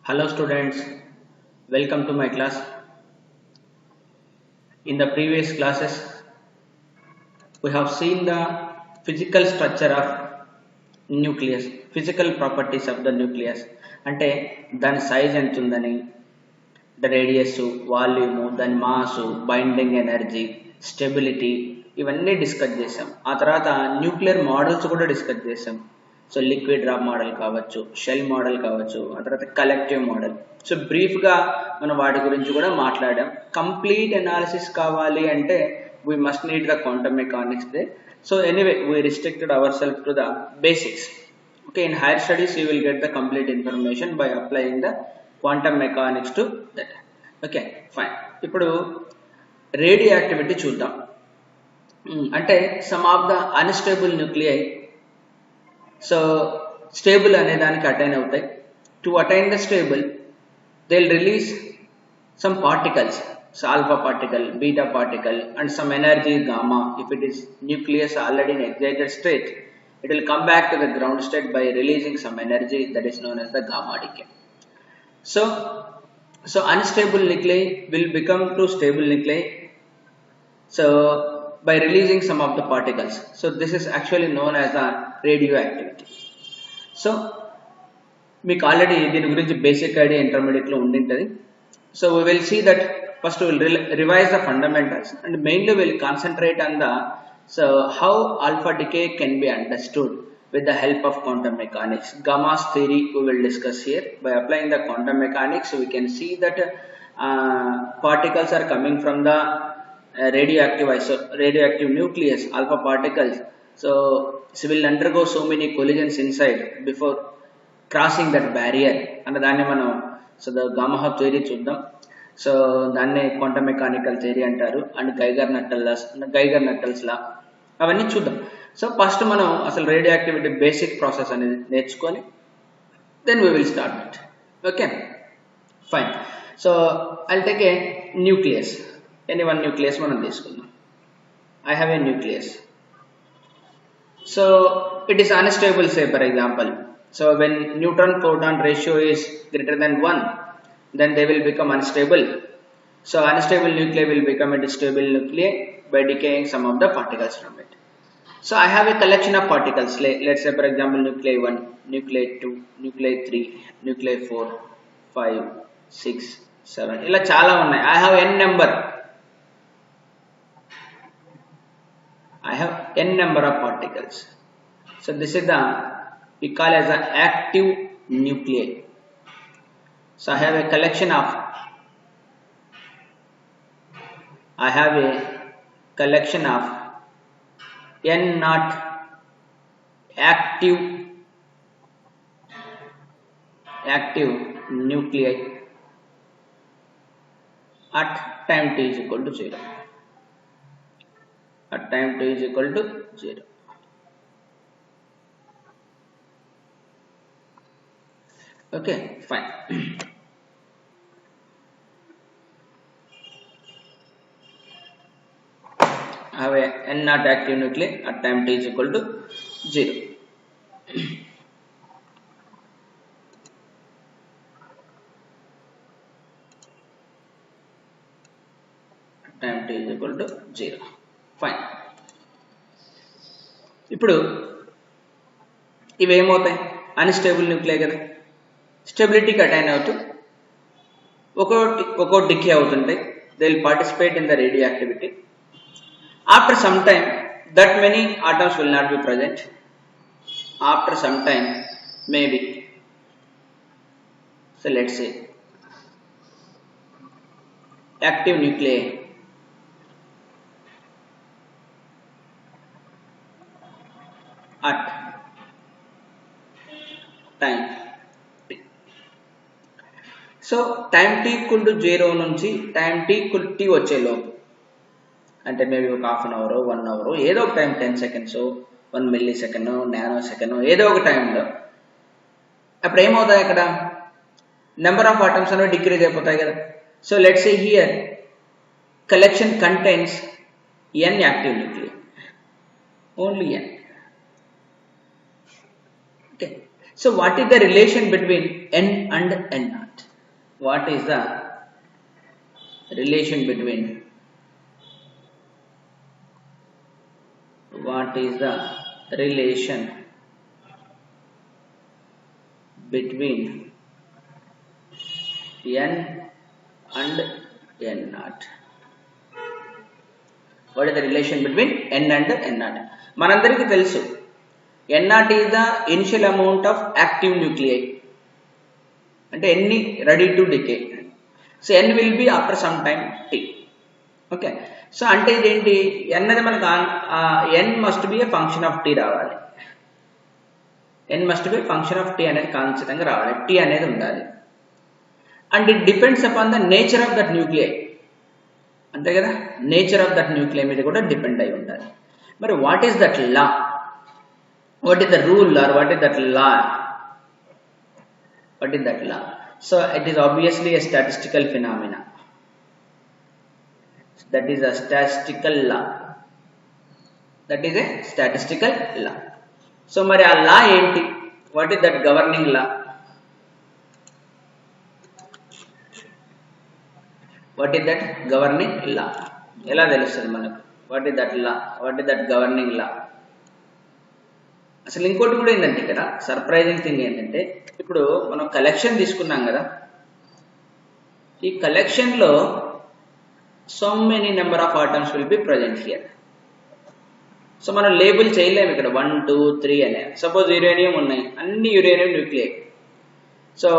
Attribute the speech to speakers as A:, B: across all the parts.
A: Hello students, welcome to my class. In the previous classes, we have seen the physical structure of nucleus, physical properties of the nucleus. అంటే దాని size ఎంత ఉందని, the radius, volume, దాని mass, binding energy, stability ఇవన్నీ discuss చేసాం. ఆ తర్వాత nuclear models కూడా డిస్కస్ చేసాం. సో లిక్విడ్ డ్రాప్ మోడల్ కావచ్చు, షెల్ మోడల్ కావచ్చు, ఆ తర్వాత కలెక్టివ్ మోడల్. సో బ్రీఫ్గా మనం వాటి గురించి కూడా మాట్లాడాం. కంప్లీట్ ఎనాలిసిస్ కావాలి అంటే we must need the quantum mechanics they. So anyway we restricted our self to the basics. Okay, in higher studies you will get the complete information by applying the quantum mechanics to that. Okay, fine. ఇప్పుడు రేడియోయాక్టివిటీ చూద్దాం. అంటే some of the unstable nuclei so stable అనే దానికి attain అవుతాయి. To attain the stable they will release some particles, so alpha particle, beta particle and some energy gamma. If it is nucleus already in excited state, it will come back to the ground state by releasing some energy that is known as the gamma decay. So unstable nuclei will become to stable nuclei, so by releasing some of the particles. So this is actually known as the radioactivity. So మీకు already దీని గురించి basic idea ఇంటర్మీడియట్లో ఉండింటది. So we will see that first we will revise the fundamentals and mainly we will concentrate on the how alpha decay can be understood with the help of quantum mechanics. Gamma's theory we will discuss here. By applying the quantum mechanics we can see that particles are coming from the radioactive nucleus, alpha particles. So will undergo so many collisions inside before crossing that barrier and దాన్ని మనం so da Gama theory చూద్దాం. So దాన్నే quantum mechanical theory అంటారు. And గైగర్ నట్టల్స్ లా అవన్నీ చూద్దాం. So first మనం అసలు radio activity basic process అనేది నేర్చుకొని then we will start it. Okay, fine. So I take a nucleus, any one nucleus మనం తీసుకుందాం. I have a nucleus. So it is unstable, say for example. So when neutron proton ratio is greater than 1, then they will become unstable. So unstable nuclei will become into stable nuclei by decaying some of the particles from it. So I have a collection of particles. Let's say for example nuclei 1, nuclei 2, nuclei 3, nuclei 4, 5, 6, 7 ఇలా చాలా ఉన్నాయి. I have n number. I have n number of particles. So this is the we call as an active nuclei. So I have a collection of n naught active nuclei at time t is equal to 0. At time t is equal to 0. Okay, fine. I have a n naught active nuclei at time t is equal to 0. At time t is equal to 0. Fine. ఇప్పుడు ఇవేమవుతాయి? Unstable nuclei కదా, స్టెబిలిటీకి attain అవుతూ ఒక్కో decay అవుతుంటాయి. They will participate in the radio activity. After some time that many atoms will not be present. After some time maybe, so let's say active nuclei at time t. So time t equal to 0 నుంచి time t equal t వచ్చేలోపు, అంటే maybe ఒక half an hour, 1 hour, ఏదో ఒక time, 10 seconds, 1 milli second, nano second, ఏదో ఒక టైంలో అప్పుడు ఏమవుతాయి? అక్కడ నెంబర్ ఆఫ్ ఆటమ్స్ అనేవి డిక్రీజ్ అయిపోతాయి కదా. So let's say here collection contains n active nuclei, only n. Okay, So what is the relation between N and N naught? What is the relation between N and N naught? What is the relation between N and N naught? మనందరికీ తెలుసు N naught is the initial amount of active nuclei, అంటే N ready to decay. So N will be after some time T. Okay. So అంటే ఇదేంటి N అనేది మనకు N must be A function of T రావాలి. N must be function of T అనేది ఖచ్చితంగా రావాలి. T అనేది ఉండాలి. And it depends upon the nature of that nuclei. అంతే కదా, నేచర్ ఆఫ్ దట్ న్యూక్లియై మీద కూడా డిపెండ్ అయి ఉండాలి. మరి what is that law? What is the rule or what is that law? What is that law? So it is obviously a statistical phenomena. That is a statistical law. That is a statistical law. So మరి ఆ లా ఏంటి? What is that governing law? What is that governing law? ఎలా తెలుస్తుంది మనకు? What is that law? What is that governing law? అసలు ఇంకోటి కూడా ఏంటంటే ఇక్కడ సర్ప్రైజింగ్ థింగ్ ఏంటంటే, ఇప్పుడు మనం కలెక్షన్ తీసుకున్నాం కదా, ఈ కలెక్షన్లో so many number of atoms will be present here. So మనం లేబుల్ చేయలేము ఇక్కడ 1 2 3 అనే. సపోజ్ యురేనియం ఉన్నాయి, అన్ని యురేనియం న్యూక్లియై. సో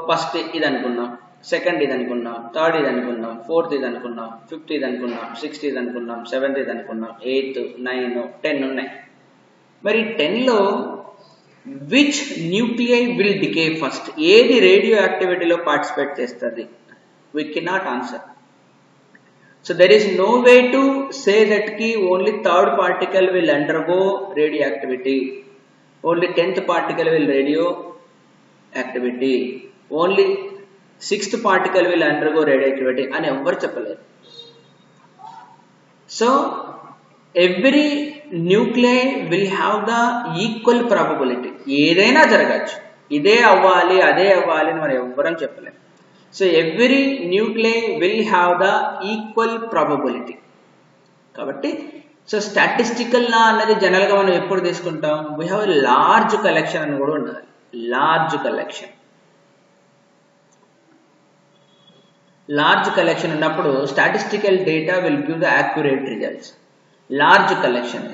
A: ఫస్ట్ ఇది అనుకున్నాం, సెకండ్ ఇది అనుకున్నాం, థర్డ్ ఇది అనుకున్నాం, ఫోర్త్ ఇది అనుకున్నాం, ఫిఫ్త్ ఇది అనుకున్నాం, సిక్స్త్ ఇది అనుకున్నాం, సెవెంత్ ఇది అనుకున్నాం, 8 9 10 ఉన్నాయి. మరి 10లో which nuclei will decay first? ఏది రేడియో యాక్టివిటీలో పార్టిసిపేట్ చేస్తుంది? We cannot answer. So there is no way to say that కి only third particle will undergo radioactivity, only 10th particle will radioactivity, only 6th particle will undergo radioactivity అని ఎవ్వరు చెప్పలేరు. So every nuclei will have the equal probability. ఏదైనా జరగచ్చు, ఇదే అవ్వాలి అదే అవ్వాలి అని మనం ఎవ్వరం చెప్పలేము. So every nuclei will have the equal probability. కాబట్టి సో స్టాటిస్టికల్ లా అనేది జనరల్గా మనం ఎప్పుడు తీసుకుంటాం? We have a large collection అని కూడా ఉండాలి. లార్జ్ కలెక్షన్ ఉన్నప్పుడు statistical data will give the accurate results. Large collection,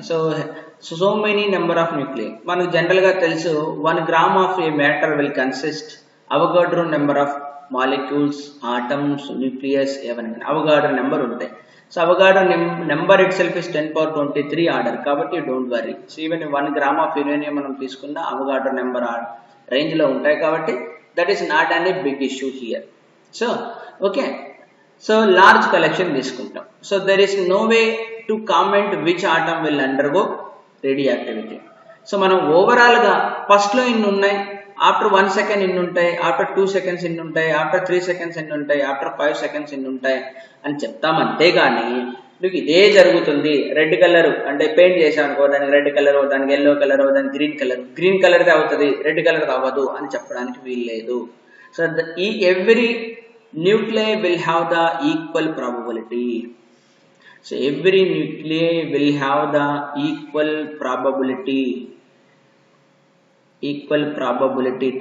A: so many number of nuclei. మనకు జనరల్గా తెలుసు 1 gram of A matter will consist Avogadro number of molecules, atoms, nucleus, ఏవైనా Avogadro number ఉంటాయి. So Avogadro number it self is 10^23 order. కాబట్టి don't worry. So even 1 gram of uranium మనం తీసుకున్న Avogadro number రేంజ్లో ఉంటాయి. కాబట్టి that is not an a big issue here. So okay, so large collection తీసుకుంటాం. So there is no way to comment which atom will undergo radioactivity. So మనం ఓవరాల్గా ఫస్ట్లో ఇన్ని ఉన్నాయి, ఆఫ్టర్ 1 సెకండ్ ఇన్ని ఉంటాయి, ఆఫ్టర్ 2 సెకండ్స్ ఇన్ని ఉంటాయి, ఆఫ్టర్ 3 సెకండ్స్ ఇన్ని ఉంటాయి, ఆఫ్టర్ 5 సెకండ్స్ ఇన్ని ఉంటాయి అని చెప్తాం. అంతేగాని మీకు ఇదే జరుగుతుంది, రెడ్ కలర్ అంటే పెయింట్ చేసాం అనుకో, దానికి రెడ్ కలర్, దానికి ఎల్లో కలర్, దానికి గ్రీన్ కలర్ది అవుతుంది, రెడ్ కలర్ అవ్వదు అని చెప్పడానికి వీల్లేదు. సో ఈ every nuclei will have the equal probability. So every nuclei will have the equal probability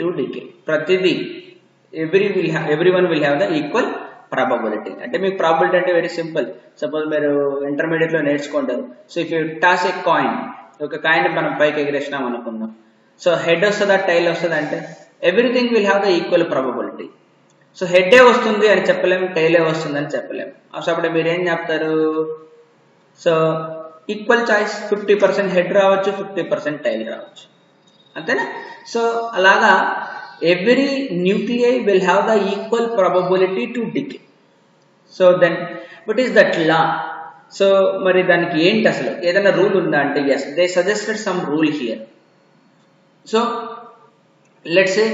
A: to decay. Pratidi everyone will have the equal probability. అంటే మీకు ప్రాబిలిటీ అంటే వెరీ సింపుల్. సపోజ్ మీరు intermediate లో నేర్చుకుంటారు. So if you toss A coin, ఒక coin మనం పైకి ఎగిరేసినాం అనుకుందాం. సో హెడ్ వస్తుందా టైల్ వస్తుందా అంటే everything will have the equal probability. So హెడ్డే వస్తుంది అని చెప్పలేము, టైలే వస్తుంది అని చెప్పలేము. సో అప్పుడు మీరు ఏం చెప్తారు? సో ఈక్వల్ చాయిస్, 50% హెడ్ రావచ్చు, 50% టైల్ రావచ్చు, అంతేనా? సో అలాగా every nuclei will have the equal probability to decay. So then what is that law? So మరి దానికి ఏంటి అసలు? ఏదైనా రూల్ ఉందా అంటే yes, they suggested some rule here. So let's say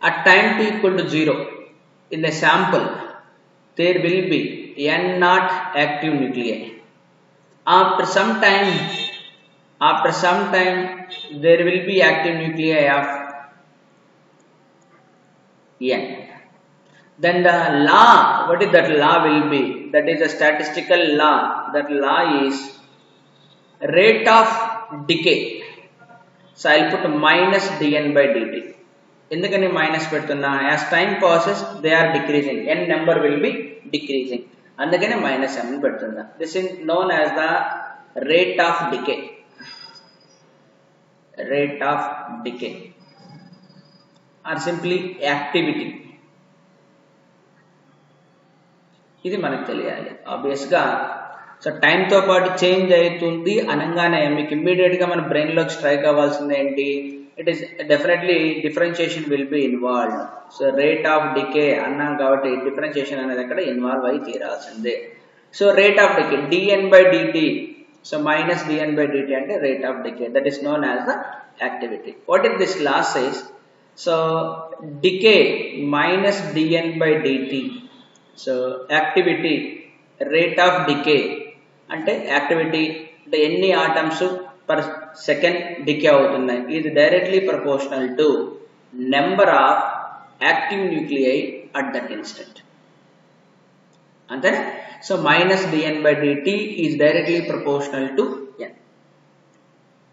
A: at time t equal to 0 in the sample there will be n0 active nuclei. After some time there will be active nuclei of n. Then the law, what is that law will be? That is a statistical law. That law is rate of decay. So I'll put minus dn by dt. ఎందుకని minus పెడుతున్నా? As time passes they are decreasing, n number will be decreasing, అందుకనే minus m పెడుతున్నా. This is known as the rate of decay. Rate of decay are simply activity. ఇది మనకు తెలియాలి ఆబ్వియస్గా. So టైంతో పాటు change అవుతుంది అనగానే మీకు ఇమ్మీడియట్గా మన బ్రెయిన్లోకి స్ట్రైక్ అవ్వాల్సింది ఏంటి? It is definitely differentiation will be involved. So rate of decay అన్నాం కాబట్టి డిఫరెన్షియేషన్ అనేది అక్కడ ఇన్వాల్వ్ అయి తీరాల్సిందే. So rate of decay dn by dt. So minus dn by dt అంటే rate of decay, that is known as the activity. What is this law says? So decay minus dn by dt. So activity rate of decay అంటే activity అంటే ఎన్ని atoms per second decay అవుతున్నాయి, ఇది directly proportional to number of active nuclei at that instant. అంతేనా? So minus dn by dt is directly proportional to n.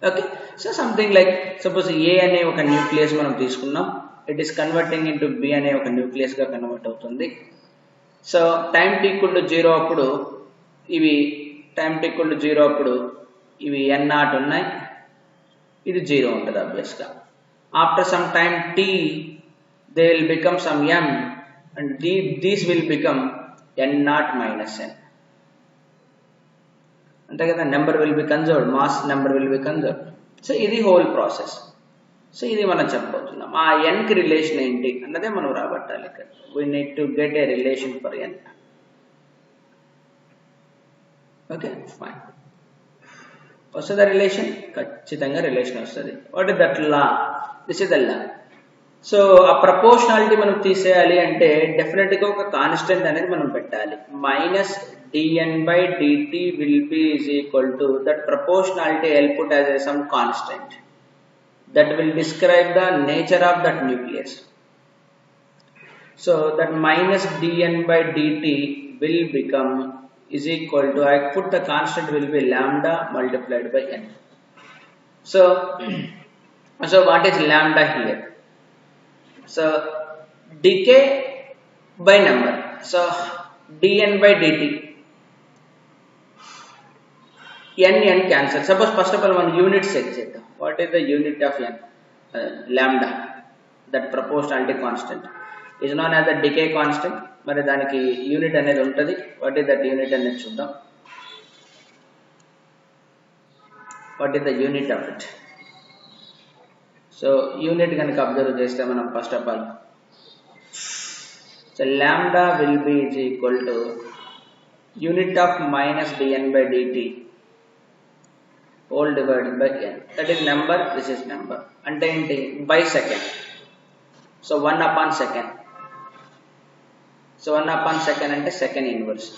A: Okay, so something like suppose A అనే ఒక nucleus మనం తీసుకున్నాం, it is converting into B అనే ఒక nucleus గా convert అవుతుంది. So time t equal to 0 అప్పుడు ఇవి టైం t ఈక్వల్ టు 0 అప్పుడు ఇవి n0 ఉన్నాయి, ఇది 0 ఉంటుంది ఆబ్వియస్గా. After some time t they will become some m and these will become n0 minus n. అంతే కదా, number will B conserved, mass number will B conserved. So ఇది whole process. So ఇది మనం చెప్పబోతున్నాం. ఆ n కి రిలేషన్ ఏంటి అన్నదే మనం రాబట్టాలి ఇక్కడ. We need to get a relation for n. Okay fine, వస్తుందా రిలేషన్? ఖచ్చితంగా రిలేషన్ వస్తుంది. What is that law? This is the law. So ఆ ప్రపోర్షనాలిటీ మనం తీసేయాలి అంటే డెఫినెట్గా ఒక కాన్స్టెంట్ అనేది మనం పెట్టాలి. Minus dn by dt will be is equal to that proportionality. I'll put as some constant that will describe the nature of that nucleus. So that minus dn by dt will become is equal to, I put the constant will be lambda multiplied by n. So what is lambda here? So decay by number. So dn by dt, n cancel. Suppose first of all one unit set చేద్దాం. What is the unit of n? Lambda, that proportionality constant is known as the decay constant. మరి దానికి unit అనేది ఉంటుంది. What is that unit అనేది చూద్దాం. What is the unit of it? So unit కనుక observe చేస్తే మనం first of all, so lambda will be is equal to unit of minus dn by dt whole divided by n. That is number, this is number. అంటే ఏంటి? By second. So 1 second. So 1 second అంటే second inverse,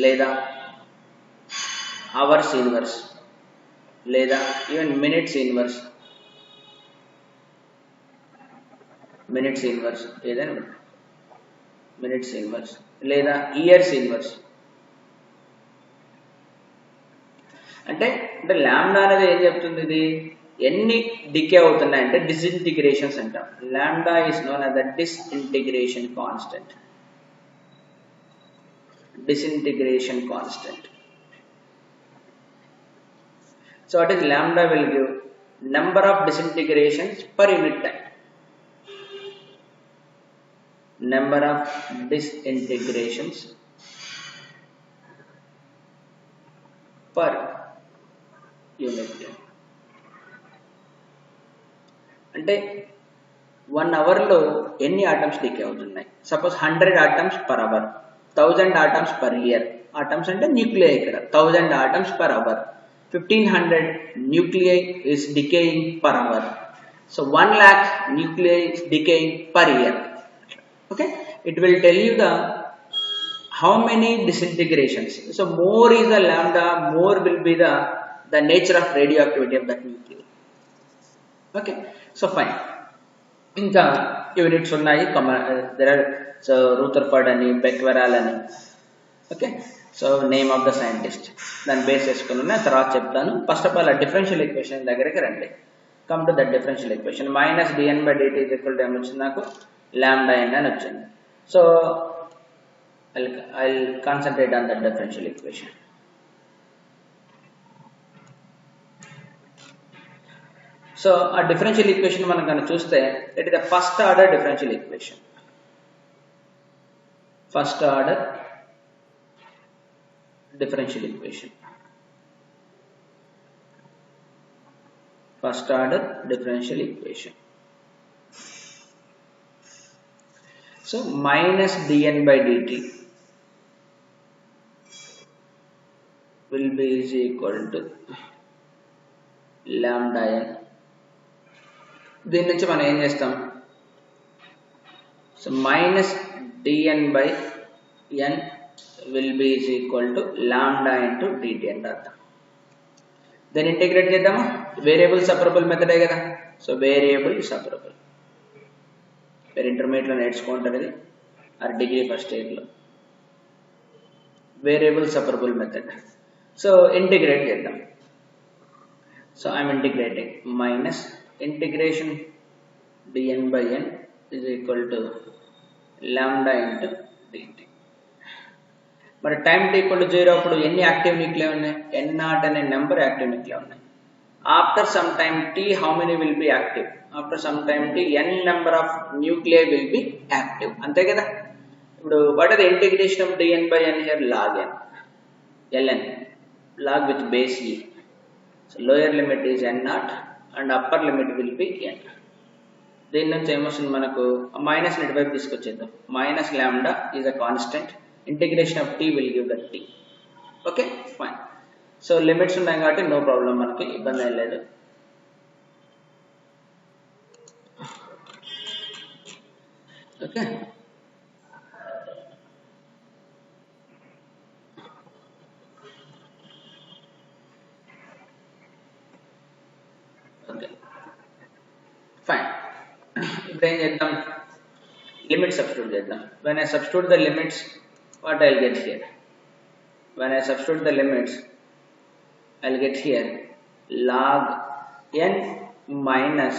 A: లేదా hours inverse, లేదా even minutes inverse. Minutes inverse ఏదైనా minutes inverse, లేదా years inverse. అంటే lambda అనేది ఏం చెప్తుంది? ఇది ఎన్ని డికే అవుతున్నాయంటే డిసింటిగ్రేషన్స్ అంటాం. Lambda is known as the disintegration constant. Disintegration constant. So what is lambda will give number of disintegrations per unit time. Number of disintegrations per unit time. అంటే 1 అవర్లో ఎన్ని ఆటమ్స్ డికే అవుతున్నాయి? Suppose 100 atoms per hour, 1000 atoms per year. Atoms అంటే nuclei. ఇక్కడ 1000 atoms per hour, 1500 nuclei is decaying per hour. So 1 lakh nuclei is decaying per year. Okay, it will tell you the how many disintegrations. So more is the lambda, more will be the nature of radioactivity of that nuclei. Okay, so fine. ఇంకా units ఉన్నాయి. There are so Rutherford అని, బెక్వెరాల్ అని. Okay, so name of the scientist దాన్ని base చేసుకుని ఉన్నాయి, తర్వాత చెప్తాను. First of all ఆ డిఫరెన్షియల్ ఈక్వేషన్ దగ్గరికి రండి. Come to that differential equation. Minus dn by dt is equal to ఏం వచ్చింది నాకు, లాంబ్డా n అని వచ్చింది. So I'll concentrate on that differential equation. So a differential equation మనం కనుక చూస్తే it is the first order differential equation. First order differential equation. First order differential equation. So minus dn by dt will be is equal to lambda n. దీని నుంచి మనం ఏం చేస్తాం, so minus dn by n will be is equal to lambda into dt అని రాద్దాం. దాన్ని integrate చేద్దామా, variable separable మెథడే కదా. సో వేరియబుల్ సపరబుల్ మీరు ఇంటర్మీడియట్లో నేర్చుకుంటారు ఇది, ఆర్ డిగ్రీ ఫస్ట్ ఇయర్లో. Variable separable method. So integrate చేద్దాం. So I'm integrating minus integration dn by n is equal to lambda into dt. మరి టైం t equal to 0 అప్పుడు ఎన్ని యాక్టివ్ న్యూక్లియర్ ఉన్నాయి, n0 అనే నెంబర్ యాక్టివ్ న్యూక్లియర్ ఉన్నాయి. After some time t how many will be active, after some time t n number of nuclei will be active, అంతే కదా. ఇప్పుడు what is the integration of dn by n here, log n, ln, log with base e. So lower limit is n0 and upper limit will be n. దీని నుంచి ఏమొస్తుంది మనకు, minus net వైపు తీసుకొచ్చేద్దాం. Minus lambda is a constant, integration of t will give that t. Okay fine. So limits ఉన్నాయి కాబట్టి no problem, మనకి ఇబ్బంది ఏం లేదు. Okay, okay fine. ఇప్పుడు ఏం చేద్దాం, లిమిట్ సబ్స్టిట్యూట్ చేద్దాం. when I substitute the limits, what I'll get here, when I substitute the limits I'll get here log n minus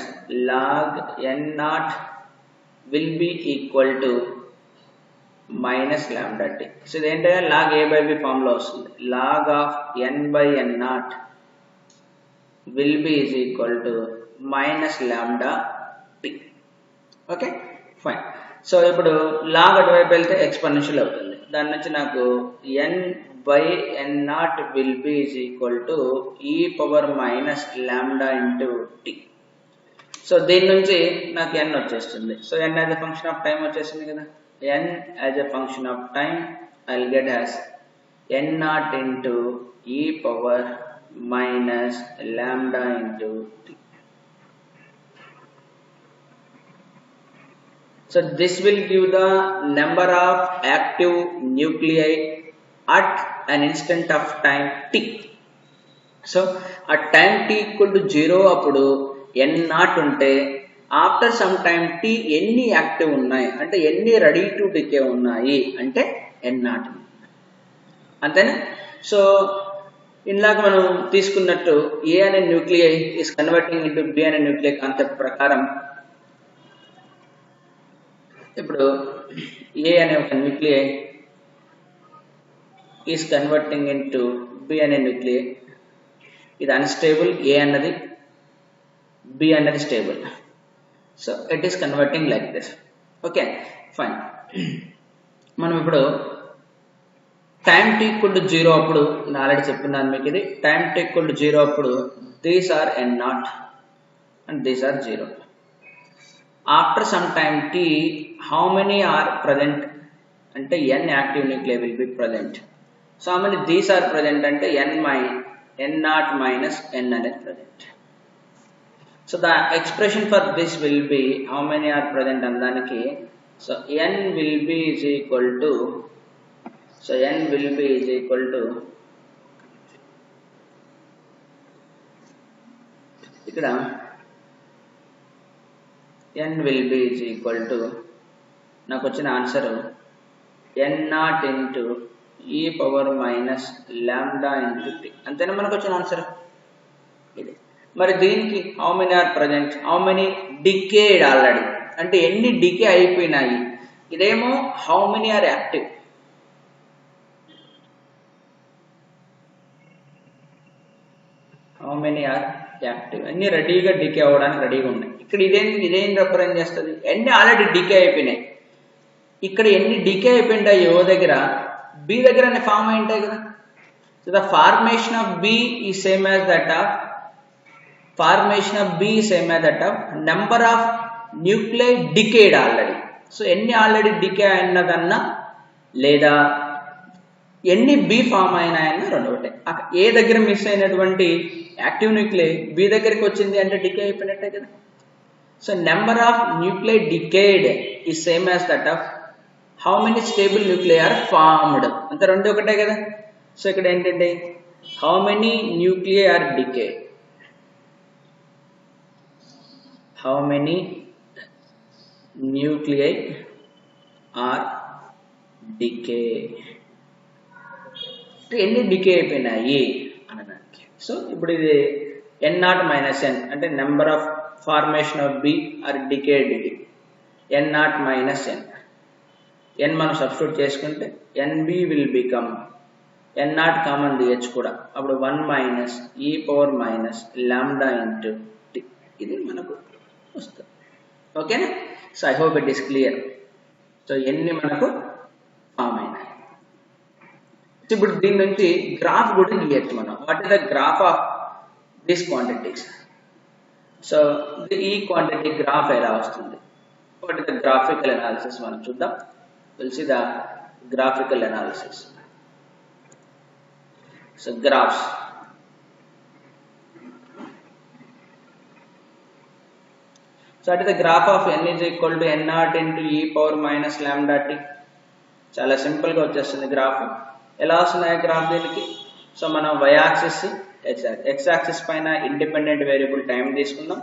A: log n naught will be equal to minus lambda t. So ఇదేంటే log a by b form లో వస్తుంది. log of n by n naught will be is equal to minus lambda t. Okay fine. So ఇప్పుడు log అటువైపు వెళ్తే exponential అవుతుంది. దాని నుంచి నాకు n by n naught will be is equal to e power minus lambda into t. So దీని నుంచి నాకు n వచ్చేస్తుంది. So n as a function of time వచ్చేస్తుంది కదా. n as a function of time I'll get as n naught into e power minus lambda into t. So this will give the number of active nuclei at an instant of time t. So at time t equal to 0 అప్పుడు n not ఉంటే after some time t ఎన్ని active ఉన్నాయి అంటే ఎన్ని ready to decay ఉన్నాయి అంటే n not, అంతేనా. So ఇందాక మనం తీసుకున్నట్టు a అనే nuclei is converting into b అనే న్యూక్లియై కాన్సెప్ట్ ప్రకారం ఇప్పుడు a అనే ఒక nuclei is converting into b అనే న్యూక్లియై. ఇది అన్స్టేబుల్, a అన్నది, b అన్నది stable. So it is converting like this. Okay fine. మనం ఇప్పుడు టైం t ఈక్వల్ టు 0 అప్పుడు నేను ఆల్రెడీ చెప్తున్నాను మీకు, ఇది టైం t ఈక్వల్ టు 0 అప్పుడు these are n not and these are 0. After some time t how many are present అంటే n active nuclei will be present. So how many these are present అంటే n naught minus n అనేది present. So the expression for this will be how many are present అనడానికి, so n will be is equal to, so n will be is equal to ఇక్కడ n will be is equal to నాకు వచ్చిన answer n0 into e power minus lambda into t అంతేనా మనకు వచ్చిన answer ఇది. మరి దీనికి how many are present, how many decayed already అంటే ఎన్ని డికే అయిపోయినాయి. ఇదేమో how many are active, how many are active అన్ని రెడీగా డికే అవ్వడానికి రెడీగా ఉన్నాయి. ఇక్కడ ఇదేం రిప్రజెంట్ చేస్తుంది, ఎన్ని ఆల్రెడీ డికే అయిపోయినాయి. ఇక్కడ ఎన్ని డికే అయిపోయింటాయి ఓ దగ్గర, బి దగ్గర అన్ని ఫామ్ అయి ఉంటాయి కదా. So the formation of B is same as that of number of nuclei decayed already. So ఎన్ని ఆల్రెడీ డికే అయినదన్నా లేదా ఎన్ని బి ఫామ్ అయినాయన్నా రెండు ఒకటే. ఏ దగ్గర మిస్ అయినటువంటి యాక్టివ్ న్యూక్లియై బి దగ్గరికి వచ్చింది అంటే డికే అయిపోయినట్టే కదా. So number of nuclei decayed is same as that of how many stable nuclei are formed, అంత రెండు ఒకటే కదా. సో ఇక్కడ ఏంటంటే how many nuclei are decayed, how many nuclei are decay, ఎన్ని డికే అయిపోయినాయి అనడానికి. సో ఇప్పుడు ఇది n0 మైనస్ n అంటే number of formation of B are decayed, ఇది n0 మైనస్ n. n మనం సబ్స్టిట్యూట్ చేసుకుంటే nb will become n0 common తీయచ్చు కూడా, అప్పుడు 1 minus e power minus lambda into T, ఇది మనకు వస్తుంది. ఓకేనా. So I hope it is clear. So ఎన్ని మనకు ఫామ్ అయినాయి. ఇప్పుడు దీని నుంచి గ్రాఫ్ కూడా గీయచ్చు మనం. What is the graph of this quantities. So ఈ క్వాంటిటీ గ్రాఫ్ ఎలా వస్తుంది, what is the graphical analysis మనం చూద్దాం. Will see the graphical analysis. So graphs, so at the graph of n is equal to n0 into e power minus lambda t. చాలా simple గా వచ్చేస్తుంది graph. ఎలా వస్తున్నాయి graph దీనికి. So మనం y axis x axis పైన independent variable time తీసుకుందాం,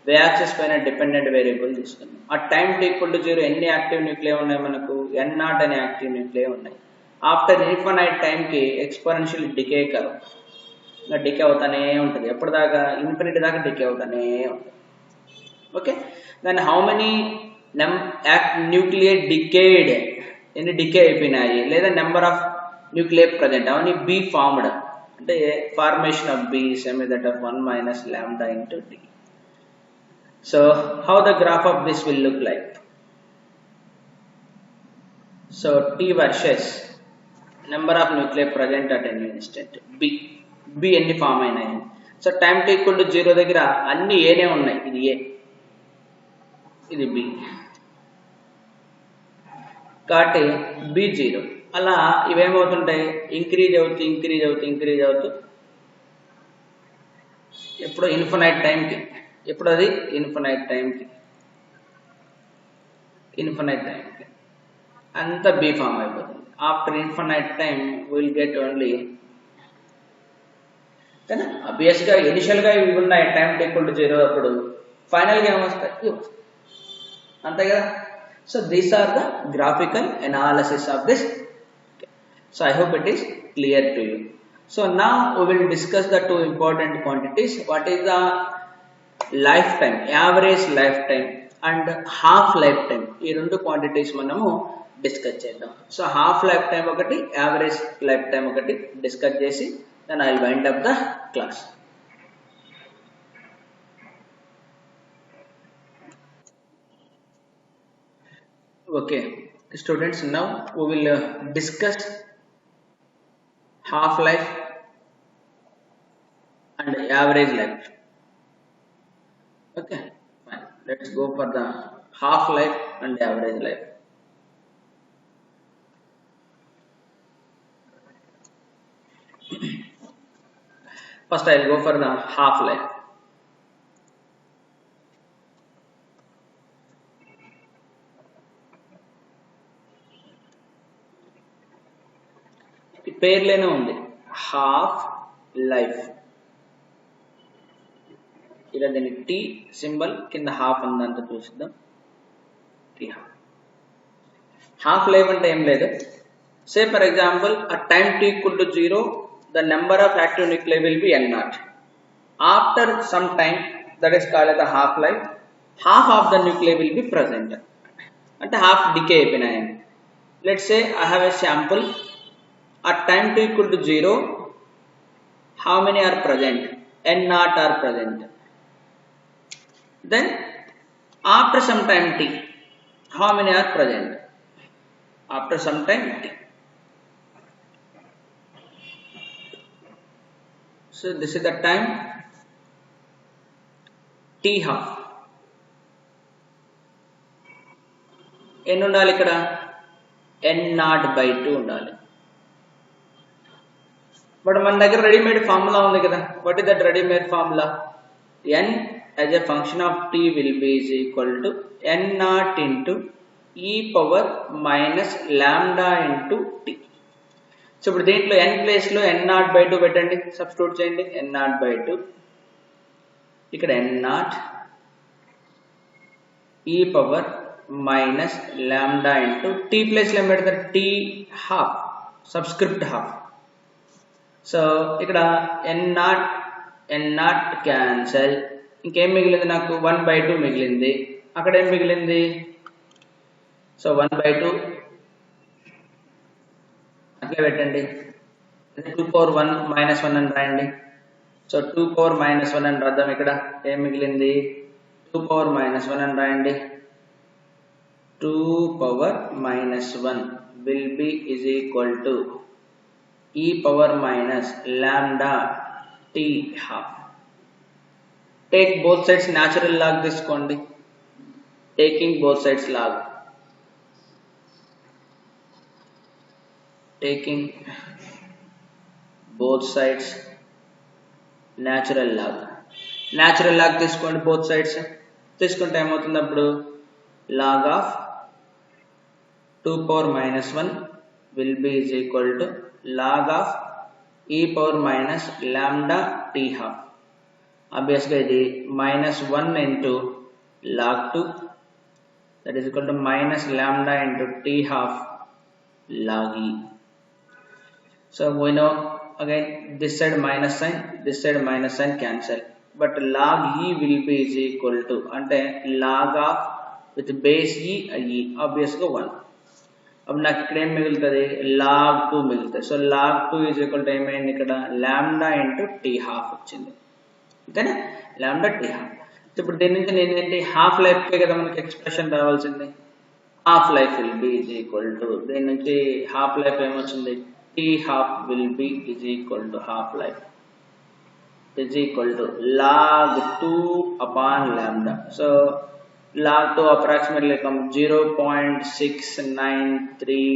A: y axis పైన డిపెండెంట్ వేరియబుల్ తీసుకుందాం. ఆ టైం t equal to 0 ఎన్ని యాక్టివ్ న్యూక్లియై ఉన్నాయి మనకు, n0 అనే యాక్టివ్ న్యూక్లియై ఉన్నాయి. ఆఫ్టర్ ఇన్ఫినైట్ టైంకి ఎక్స్పోనెన్షియల్ డికే కర్వ్ ఇంకా డికే అవుతానే ఉంటుంది, ఎప్పటిదాకా ఇన్ఫినిటీ దాకా డికే అవుతానే ఉంటుంది. Okay. Then how many nuclei decayed, ఎన్ని డికే అయిపోయినాయి, లేదా నెంబర్ ఆఫ్ న్యూక్లియై ప్రజెంట్, అవన్నీ బి ఫార్మ్డ్ అంటే formation of B same that of 1 minus lambda into T. So how the graph of this will look like. So T versus number of nuclei present at any instant, B ఎన్ని form అయినాయి. So time t equal to 0 దగ్గర అన్ని ఏనే ఉన్నాయి, ఇది ఏ, ఇది B, కాబట్టి B 0. అలా ఇవేమవుతుంటాయి, ఇంక్రీజ్ అవుతూ ఎప్పుడు ఇన్ఫినైట్ టైంకి, ఎప్పుడు అది ఇన్ఫినైట్ టైంకి అంత బి ఫామ్ అయిపోతుంది. After infinite time will get only, కానీ ఆబ్వియస్గా ఇనిషియల్గా ఇవి ఉన్నాయి టైం t equal to 0 అప్పుడు, ఫైనల్గా ఏమొస్తాయి అంతే కదా. So these are the graphical analysis of this. So I hope it is clear to you. So now we will discuss the two important quantities. What is the lifetime, average lifetime and half lifetime. ఈ రెండు quantities మనము discuss చేద్దాం. So half life time ఒకటి, average life time ఒకటి discuss చేసి then I will wind up the class. Okay students, now we will discuss half life and average life. Okay fine, let's go for the half life and average life. First I will go for the half life. పేర్లేనే ఉంది half life. ఇలా దీన్ని tea symbol కింద half ఉందంతా చూసిద్దాం. Tea half life అంటే ఏం లేదు. సే for example at time t equal to 0 the number of active nuclei will be n naught. After some time, that is called as the half life, half of the nuclei will be present అంటే half decay అయిపోయినాయి. Let's say I have a sample at time t equal to 0, how many are present? n naught are present. Then after some time t, how many are present? After some time t. So this is the time t half. ఎన్ని ఉండాలి ఇక్కడ? n0/2 ఉండాలి. But మన దగ్గర readymade formula ఉంది కదా. What is that readymade formula? n as a function of t will be is equal to n0 into e power minus lambda into t. So ఇప్పుడు దీంట్లో n ప్లేస్లో n0/2 పెట్టండి, substitute చేయండి. n0/2 ఇక్కడ n0 e power minus lambda into t ప్లేస్లో ఏం పెడతారు? t half, subscript half. So ఇక్కడ n0 క్యాన్సల్. ఇంకేం మిగిలింది నాకు? 1/2 మిగిలింది. అక్కడ ఏం మిగిలింది? సో 1/2 అట్లా పెట్టండి. 2 power 1 minus 1 అని రాయండి. సో 2 power minus 1 అని రాద్దాం. ఇక్కడ ఏం మిగిలింది? 2 power minus 1 అని రాయండి. 2 power minus 1 will be is equal to e power minus lambda t half. Take both sides natural log తీసుకోండి. Taking both sides log. Taking both sides natural log. Natural log తీసుకోండి both sides. తీసుకుంటే ఏమవుతుంది అప్పుడు? log of 2 power minus 1 will be is equal to log of e power minus lambda t half. Obviously ఇది minus 1 into log 2, that is equal to minus lambda into t half log e. So we know again this side minus sign cancel, but log e will be is equal to అంటే log of with base e obviously 1. अब నాకు ఇక్కడ ఏం మిగులుతుంది? log 2 మిగులుతుంది. So log 2 is equal to ఏమైంది ఇక్కడ? lambda into t half వచ్చింది. ఓకేనా? lambda t half. ఇప్పుడు దీని నుంచి నేను ఏంటి? హాఫ్ లైఫ్కే కదా మనకి ఎక్స్ప్రెషన్ రావాల్సింది. Half life will be is equal to దీని నుంచి హాఫ్ లైఫ్ ఏమొచ్చింది? t half will be is equal to half life is equal to log 2 upon lambda. So log 2 approximately comes 0.693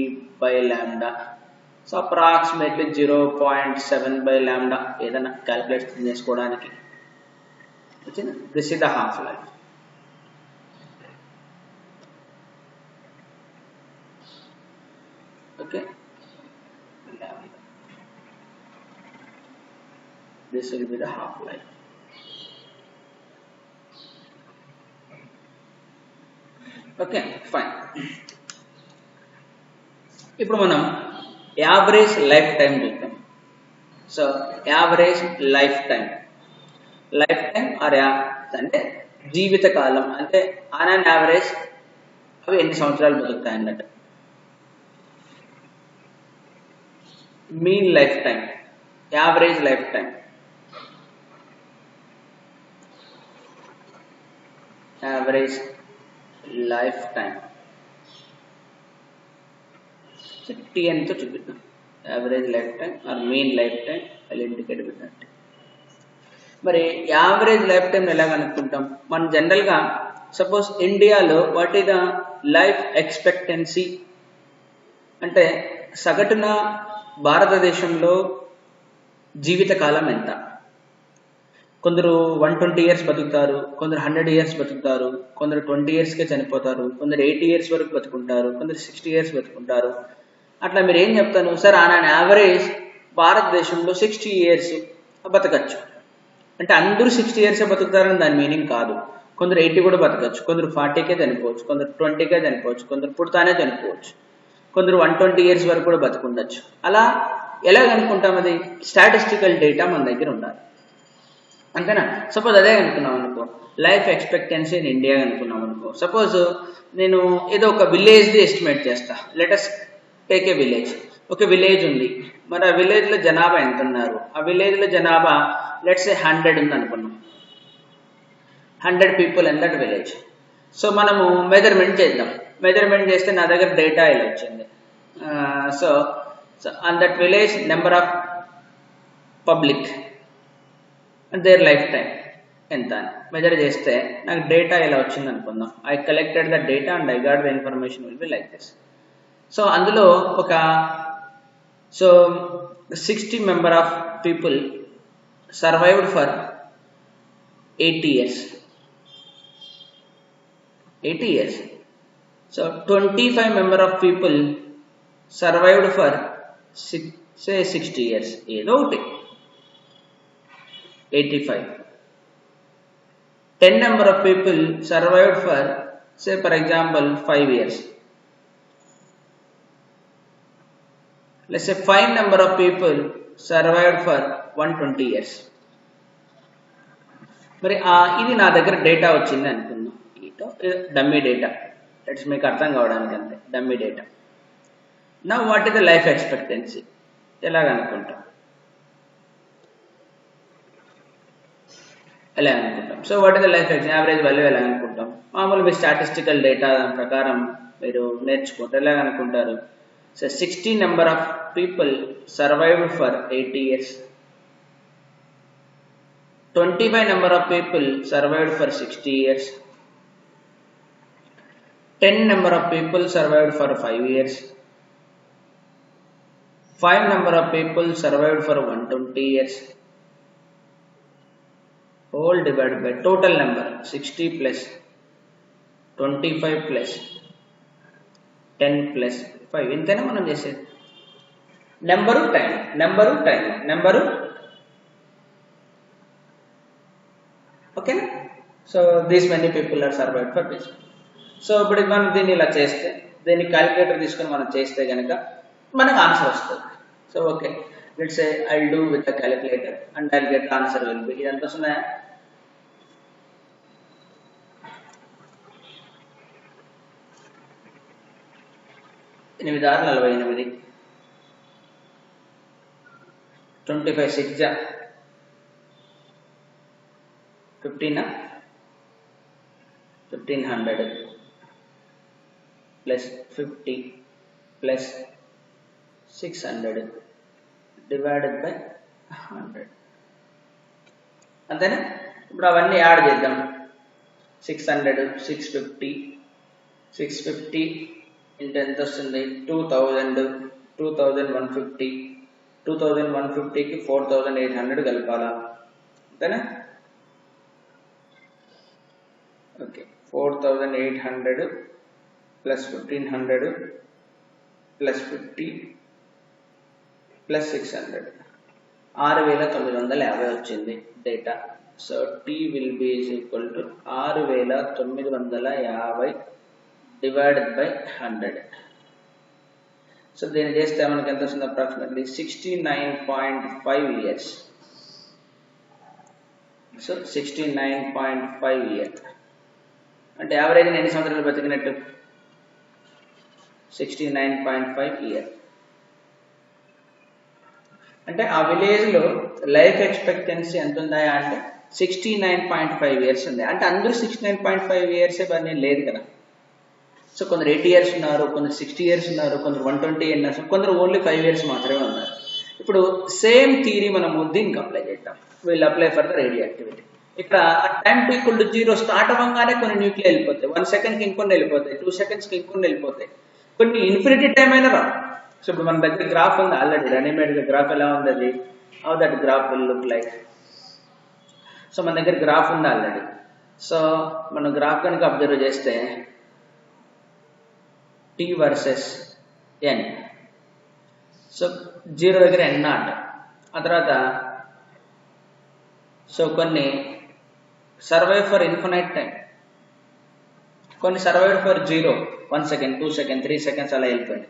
A: by lambda. So approximately 0.7 by lambda ఏదైనా calculate చేసుకోవడానికి. This is the half life. Okay. This will be the half life. Okay, fine. ఇప్పుడు మనం average life time చూద్దాం. So average life time are అంటే జీవిత కాలం అంటే on and average అవి ఎన్ని సంవత్సరాలు బతుకుతాయి అన్నట్టు. Mean life time, average life time. Average life time TN తో చూపిద్దాం. Average life time or mean life time అది ఇండికేట్ పెట్టండి. మరి యావరేజ్ లైఫ్ టైం ఎలా కనుక్కుంటాం? మనం జనరల్గా సపోజ్ ఇండియాలో what is the life expectancy అంటే సగటున భారతదేశంలో జీవితకాలం ఎంత? కొందరు 120 years బతుకుతారు, కొందరు 100 years బతుకుతారు, కొందరు 20 yearsకే చనిపోతారు, కొందరు 80 years వరకు బతుకుంటారు, కొందరు 60 years బతుకుంటారు. అట్లా మీరు ఏం చెప్తాను? సార్ ఆన్ యావరేజ్ భారతదేశంలో 60 years బతకచ్చు. అంటే అందరూ 60 ఇయర్స్ బతుకుతారని దాని మీనింగ్ కాదు. కొందరు 80 కూడా బతకచ్చు, కొందరు 40కే చనిపోవచ్చు, కొందరు 20కే చనిపోవచ్చు, కొందరు పుడతానే చనిపోవచ్చు, కొందరు 120 ఇయర్స్ వరకు కూడా బతుకుండొచ్చు. అలా ఎలా కనుక్కుంటాం? అది స్టాటిస్టికల్ డేటా మన దగ్గర ఉండాలి, అంతేనా? సపోజ్ అదే అనుకున్నాం అనుకో, లైఫ్ ఎక్స్పెక్టెన్సీ ఇన్ ఇండియా అనుకున్నాం అనుకో. సపోజ్ నేను ఏదో ఒక విలేజ్ది ఎస్టిమేట్ చేస్తా. Let's take a village. ఒక విలేజ్ ఉంది, మరి ఆ విలేజ్లో జనాభా ఎంత ఉన్నారు? ఆ విలేజ్లో జనాభా లెట్స్ ఏ 100 ఉంది అనుకున్నాం. 100 people in that village. So మనము మెజర్మెంట్ చేద్దాం. మెజర్మెంట్ చేస్తే నా దగ్గర డేటా ఇలా వచ్చింది. So on that village number of public and their life time ఎంత అని మెజర్ చేస్తే నాకు డేటా ఇలా వచ్చింది అనుకుందాం. I collected the data and I got the information will be like this. So అందులో ఒక 60 member of people survived for 80 years. 80 years. So 25 member of people survived for say 60 years. ఏదో ఒకటి 85. 10 number of people survived for say for example 5 years. Let's say 5 number of people survived for 120 years. మరి ఇది నా దగ్గర data వచ్చింది అనుకుందాం. Dummy data, let's మీకు అర్థం కావడానికి అంతే, డమ్మీ డేటా. నా what is the life expectancy ఎలాగ అనుకుంటాం? ఎలా అనుకుంటాం? So what is the life average value ఎలా అనుకుంటాం? మామూలు మీ స్టాటిస్టికల్ డేటా ప్రకారం మీరు నేర్చుకుంటారు. ఎలా అనుకుంటారు? So 60 number of people survived for 80 years. 25 number of people survived for 60 years. 10 number of people survived for 5 years. 5 number of people survived for 120 years. Whole divided by total number 60 plus 25 plus 10 plus 5. ఇంతేనా మనం చేసేది? Number number ఓకేనా? So these many people are survived for this. So ఇప్పుడు మనం దీన్ని ఇలా చేస్తే, దీన్ని క్యాలిక్యులేటర్ తీసుకొని మనం చేస్తే కనుక మనకు ఆన్సర్ వస్తుంది. So okay, let's say I will do with the calculator and I will get answer will be. ఇది ఎంత వస్తుందా? 8 6 48, 25 6 జా 1500 plus 50 plus 600 divided by 100. అంతేనా? ఇప్పుడు అవన్నీ యాడ్ చేద్దాం. 600 650 ఇంటూ ఎంత వస్తుంది? 2000 2150 2150కి 4800 కలపాలా? అంతేనా? ఓకే, 4800 ప్లస్ 1500 ప్లస్ 50 ప్లస్ 600 6950 వచ్చింది data. So T will be is equal to 6950 divided by 100. సో దీన్ని చేస్తే మనకి ఎంత వస్తుంది? Approximately 69.5 years. సో 69.5 years అంటే యావరేజ్ ఎన్ని సంవత్సరాలు బతికినట్టు? 69.5 years. అంటే ఆ విలేజ్లో లైఫ్ ఎక్స్పెక్టెన్సీ ఎంత ఉందా అంటే 69.5 years ఉంది. అంటే అందరూ 69.5 years అని లేదు కదా. సో కొందరు 80 years ఉన్నారు, కొందరు 60 years ఉన్నారు, కొందరు 120 years, కొందరు ఓన్లీ 5 years మాత్రమే ఉన్నారు. ఇప్పుడు సేమ్ థియరీ మనము దీనికి అప్లై చేద్దాం. వీళ్ళు apply for the radioactivity. ఇక్కడ time to equal to 0 start అవ్వగానే కొన్ని న్యూక్లియర్ వెళ్ళిపోతాయి, 1 సెకండ్కి ఇంకొన్ని వెళ్ళిపోతాయి, 2 సెకండ్స్కి ఇంకొన్ని వెళ్ళిపోతాయి, కొన్ని ఇన్ఫినిటీ టైం అయినా రావు. సో ఇప్పుడు మన దగ్గర గ్రాఫ్ ఉంది ఆల్రెడీ, రెడీమేడ్గా గ్రాఫ్ ఎలా ఉంది అది, how that graph will look like. So మన దగ్గర గ్రాఫ్ ఉంది ఆల్రెడీ. సో మనం గ్రాఫ్ కనుక అబ్జర్వ్ చేస్తే T వర్సెస్ N. సో 0 దగ్గర N0, ఆ తర్వాత సో కొన్ని సర్వైవ్ ఫర్ ఇన్ఫినైట్ టైం, కొన్ని survive for 0, 1 second, 2 second, 3 seconds అలా వెళ్ళిపోయింది.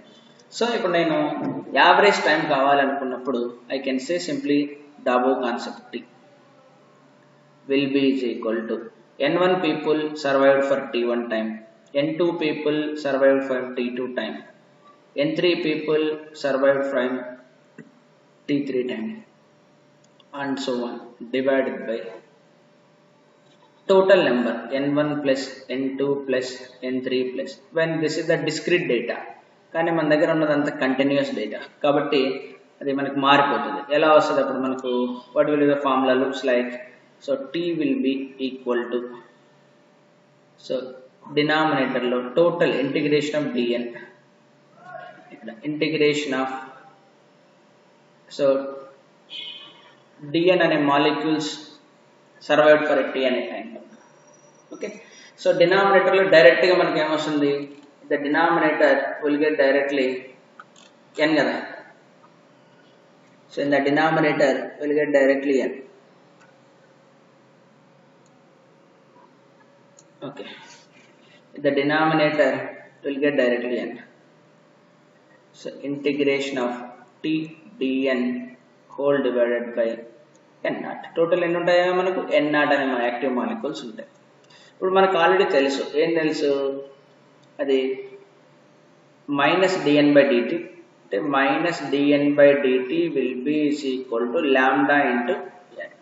A: సో ఇప్పుడు నేను యావరేజ్ టైం కావాలనుకున్నప్పుడు I can say simply the above concept T will be is equal to n1 people survived for t1 time, n2 people survived for t2 time, n3 people survived from t3 time, and so on, divided by total number n1 plus n2 plus n3 plus, when this is the discrete data, కానీ మన దగ్గర ఉన్నదంతా continuous data కాబట్టి అది మనకు మారిపోతుంది. ఎలా వస్తుంది అప్పుడు మనకు what will be the formula looks like, so T will be equal to, so డినామినేటర్లో టోటల్ ఇంటిగ్రేషన్ ఆఫ్ dn, ఇక్కడ ఇంటిగ్రేషన్ ఆఫ్, సో dn అనే మాలిక్యూల్స్ సర్వైవ్డ్ ఫర్ t అనే టైం. ఓకే, సో డినామినేటర్లో డైరెక్ట్గా మనకి ఏమొస్తుంది, the denominator will get directly n కదా, so in the denominator will get directly n. Okay, the denominator will get directly n. So integration of t dn whole divided by n naught. Total ఎన్ని ఉంటాయో మనకు n naught అనే active molecules ఉంటాయి. ఇప్పుడు మనకు already తెలుసు, ఏం తెలుసు, అది మైనస్ dn by dt, అంటే minus dn by dt will be is equal to lambda into n.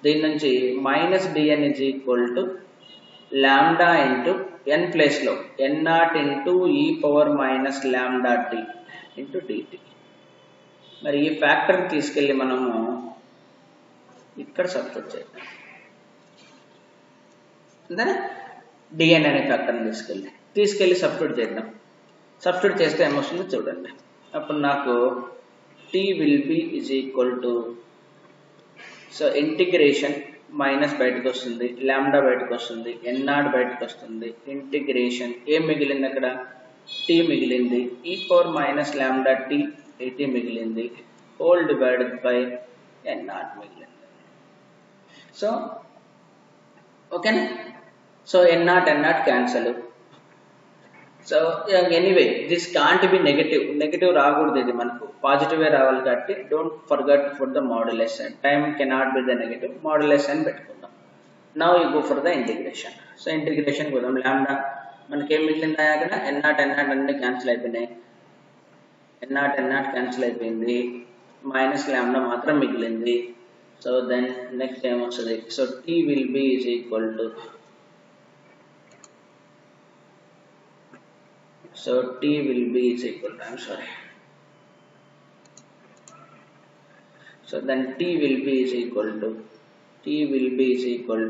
A: దీని నుంచి minus dn is equal to lambda into n ప్లేస్లో n naught into e power minus lambda t into dt. మరి ఈ factor తీసుకెళ్ళి మనము ఇక్కడ substitute చేద్దాం, అంతేనా, dn అనే ఫ్యాక్టర్ని తీసుకెళ్ళి సబ్స్టిట్యూట్ చేద్దాం. సబ్స్టిట్యూట్ చేస్తే ఏమొస్తుందో చూడండి. అప్పుడు నాకు t will be is equal to, so integration minus బయటకు వస్తుంది, లాంబ్డా బయటకు వస్తుంది, n naught బయటకు వస్తుంది, ఇంటిగ్రేషన్ ఏం మిగిలింది అక్కడ, t మిగిలింది, e power minus lambda t dt మిగిలింది, whole divided by n naught మిగిలింది. సో ఓకేనా, so n naught cancel. So anyway this can't be negative రాకూడదు, ఇది మనకు పాజిటివే రావాలి కాబట్టి don't forget for the modulus, time cannot be the negative, modulus అని పెట్టుకుందాం. Now you go for the integration. So integration పోదాం, లాంబ్డా మనకి ఏం మిగిలిందా అక్కడ, n naught అన్ని క్యాన్సిల్ అయిపోయినాయి, n naught క్యాన్సిల్ అయిపోయింది, మైనస్ లాంబ్డా మాత్రం మిగిలింది. సో దెన్ నెక్స్ట్ ఏమొస్తుంది, so t will be is equal to, so t will be is equal to, I'm sorry, so then t will be is equal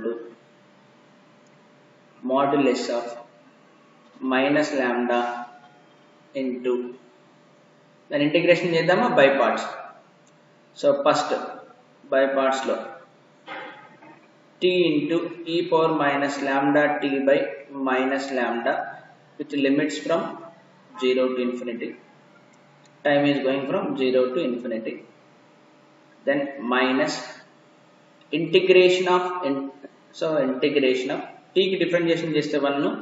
A: to modulus of minus lambda into, then integration చేద్దామా by parts. So first by parts లో t into e power minus lambda t by minus lambda with limits from 0 to infinity, time is going from 0 to infinity, then minus integration of so integration of t కి differentiation చేస్తే 1,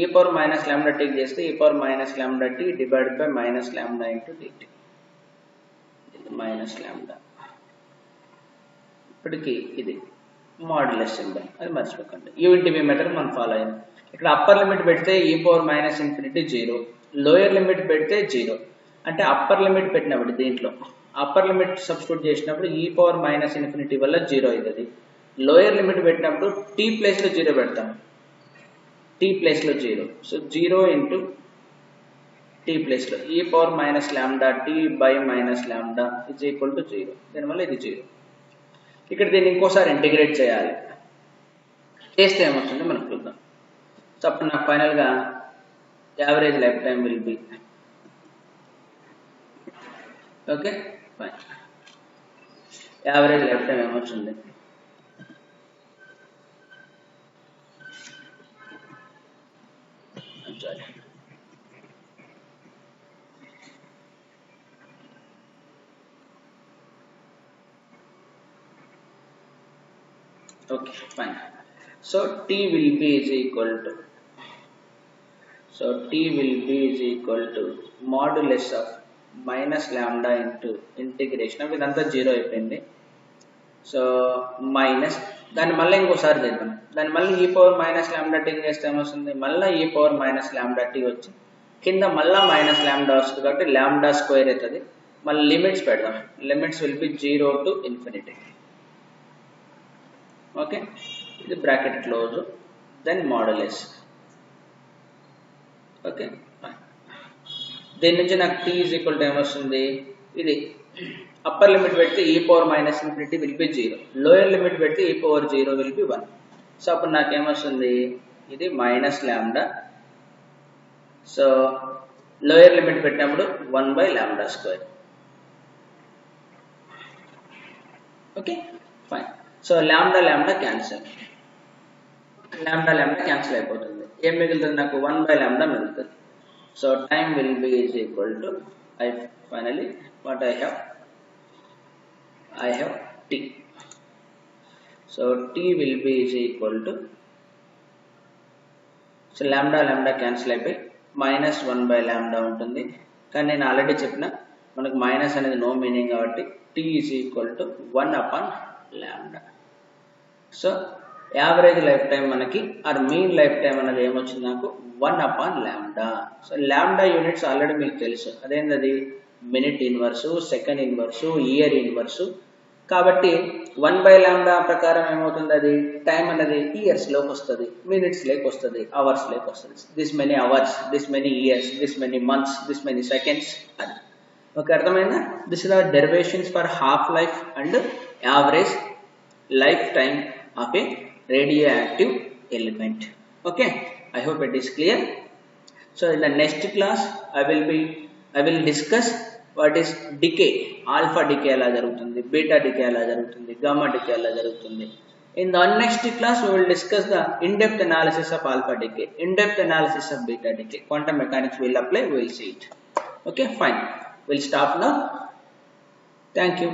A: e power minus lambda t కి చేస్తే e power minus lambda t divided by minus lambda into dt, minus lambda. ఇప్పటికి ఇది modulus symbol, అది మర్చిపోకండి. Unity method మనం follow అయ్యాం. ఇక్కడ అప్పర్ లిమిట్ పెడితే e power minus infinity 0, lower limit పెడితే 0, అంటే అప్పర్ లిమిట్ పెట్టినప్పుడు దీంట్లో అప్పర్ లిమిట్ సబ్స్టిట్యూట్ చేసినప్పుడు e పవర్ మైనస్ ఇన్ఫినిటీ వల్ల 0 అవుతుంది. లోయర్ లిమిట్ పెట్టినప్పుడు t ప్లేస్లో 0 పెడతాం, t ప్లేస్లో 0, సో 0 ఇంటూ t ప్లేస్లో e power minus lambda t by minus lambda is equal to 0, దీనివల్ల ఇది 0. ఇక్కడ దీన్ని ఇంకోసారి ఇంటిగ్రేట్ చేయాలి, చేస్తే ఏమొస్తుందో మనకు చూద్దాం. సో అప్పుడు నాకు ఫైనల్గా average life time will be, okay fine, average life time ఏమొస్తుంది, Okay, fine. So T will be is equal to, modulus of minus lambda into integration of ఇదంతా జీరో అయిపోయింది. సో మైనస్ దాన్ని మళ్ళీ ఇంకోసారి చేద్దాం. దాన్ని మళ్ళీ ఈ పవర్ మైనస్ ల్యాండా టీ చేస్తే ఏమొస్తుంది, మళ్ళీ ఈ పవర్ మైనస్ ల్యాండా టీ వచ్చి కింద మళ్ళీ మైనస్ ల్యాండా వస్తుంది కాబట్టి ల్యాండా స్క్వేర్ అవుతుంది. మళ్ళీ లిమిట్స్ పెడదాం. Limits will be 0 to infinity. Okay, ఇది bracket close, then modulus. Okay, దీని నుంచి నాకు t ఈజ్ ఈక్వల్ టు ఏమొస్తుంది, ఇది అప్పర్ లిమిట్ పెడితే ఈ power minus infinity will be 0, lower limit పెడితే ఈ పవర్ 0 విల్ బి 1. సో అప్పుడు నాకేమొస్తుంది, ఇది minus lambda. So lower limit పెట్టినప్పుడు 1/λ square. Okay, fine. So lambda cancel, lambda cancel అయిపోతుంది. ఏం మిగులుతుంది నాకు, 1/λ మిగులుతుంది. సో time will be is equal to finally what I have t. So t will be is equal to, so lambda cancel అయిపోయి minus 1/λ ఉంటుంది. కానీ నేను ఆల్రెడీ చెప్పిన మనకు మైనస్ అనేది నో మీనింగ్ కాబట్టి t is equal to 1/λ. So average life time మనకి or mean life time అనేది ఏమొచ్చింది నాకు, 1/λ. సో ల్యాండా యూనిట్స్ ఆల్రెడీ మీకు తెలుసు, అదేంటది మినిట్ ఇన్వర్సు, సెకండ్ ఇన్వర్సు, ఇయర్ ఇన్వర్సు. కాబట్టి 1/λ ప్రకారం ఏమవుతుంది, అది టైం అనేది ఇయర్స్ లోకి వస్తుంది, మినిట్స్ లేకి వస్తుంది, అవర్స్ లేకి వస్తుంది. This many hours, this many years, this many months, this many seconds అది. ఓకే, అర్థమైందా? This is our derivations for half life and average life time of a radioactive element. Okay, I hope it is clear. So in the next class I will discuss what is decay, alpha decay ఎలా జరుగుతుంది, beta decay ఎలా జరుగుతుంది, gamma decay ఎలా జరుగుతుంది. In the next class we will discuss the in-depth analysis of alpha decay, in-depth analysis of beta decay. Quantum mechanics will apply, we will see it. Okay, fine, we'll stop now. Thank you.